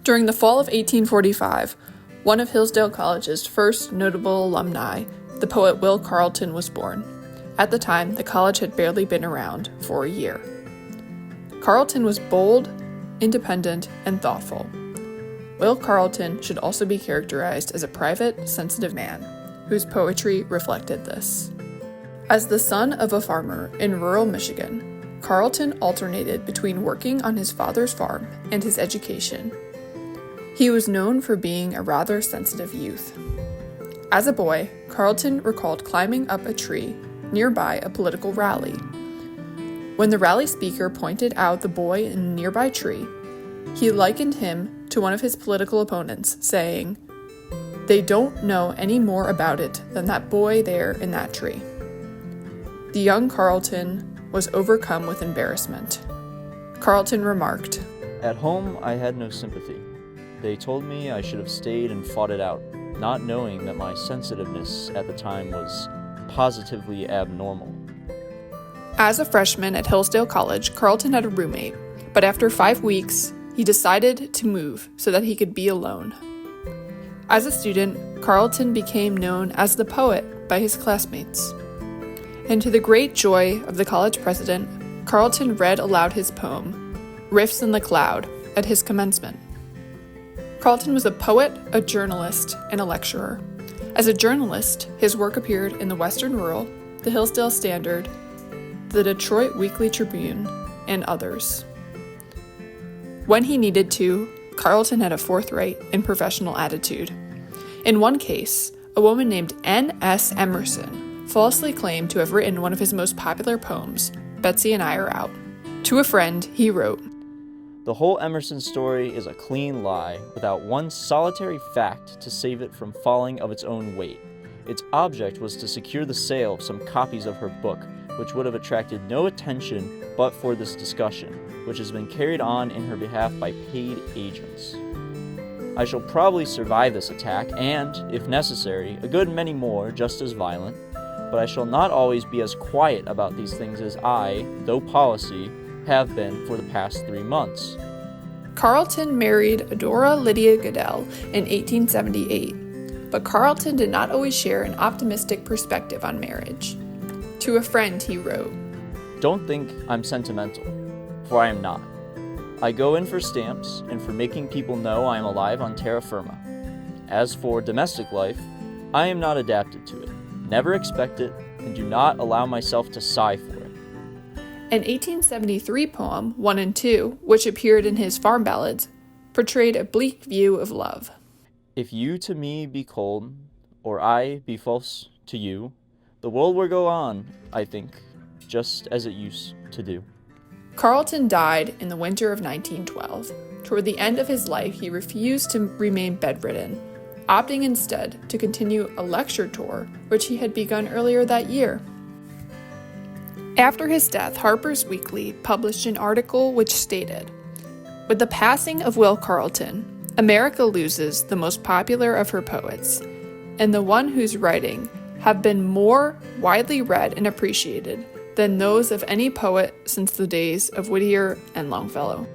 During the fall of 1845, one of Hillsdale College's first notable alumni, the poet Will Carleton, was born. At the time, the college had barely been around for a year. Carleton was bold, independent, and thoughtful. Will Carleton should also be characterized as a private, sensitive man, whose poetry reflected this. As the son of a farmer in rural Michigan, Carleton alternated between working on his father's farm and his education. He was known for being a rather sensitive youth. As a boy, Carleton recalled climbing up a tree nearby a political rally. When the rally speaker pointed out the boy in a nearby tree, he likened him to one of his political opponents, saying, "They don't know any more about it than that boy there in that tree." The young Carleton was overcome with embarrassment. Carleton remarked, "At home, I had no sympathy. They told me I should have stayed and fought it out, not knowing that my sensitiveness at the time was positively abnormal." As a freshman at Hillsdale College, Carleton had a roommate, but after 5 weeks, he decided to move so that he could be alone. As a student, Carleton became known as the poet by his classmates. And to the great joy of the college president, Carleton read aloud his poem, Rifts in the Cloud, at his commencement. Carleton was a poet, a journalist, and a lecturer. As a journalist, his work appeared in the Western Rural, the Hillsdale Standard, the Detroit Weekly Tribune, and others. When he needed to, Carleton had a forthright and professional attitude. In one case, a woman named N.S. Emerson falsely claimed to have written one of his most popular poems, Betsy and I Are Out. To a friend, he wrote, "The whole Emerson story is a clean lie, without one solitary fact to save it from falling of its own weight. Its object was to secure the sale of some copies of her book, which would have attracted no attention but for this discussion, which has been carried on in her behalf by paid agents. I shall probably survive this attack, and, if necessary, a good many more just as violent, but I shall not always be as quiet about these things as I, though policy, have been for the past 3 months." Carleton married Adora Lydia Goodell in 1878, but Carleton did not always share an optimistic perspective on marriage. To a friend, he wrote, "Don't think I'm sentimental, for I am not. I go in for stamps and for making people know I am alive on terra firma. As for domestic life, I am not adapted to it, never expect it, and do not allow myself to sigh for it." An 1873 poem, 1 and 2, which appeared in his Farm Ballads, portrayed a bleak view of love. "If you to me be cold, or I be false to you, the world will go on, I think, just as it used to do." Carleton died in the winter of 1912. Toward the end of his life, he refused to remain bedridden, opting instead to continue a lecture tour, which he had begun earlier that year. After his death, Harper's Weekly published an article which stated, "With the passing of Will Carleton, America loses the most popular of her poets, and the one whose writing have been more widely read and appreciated than those of any poet since the days of Whittier and Longfellow."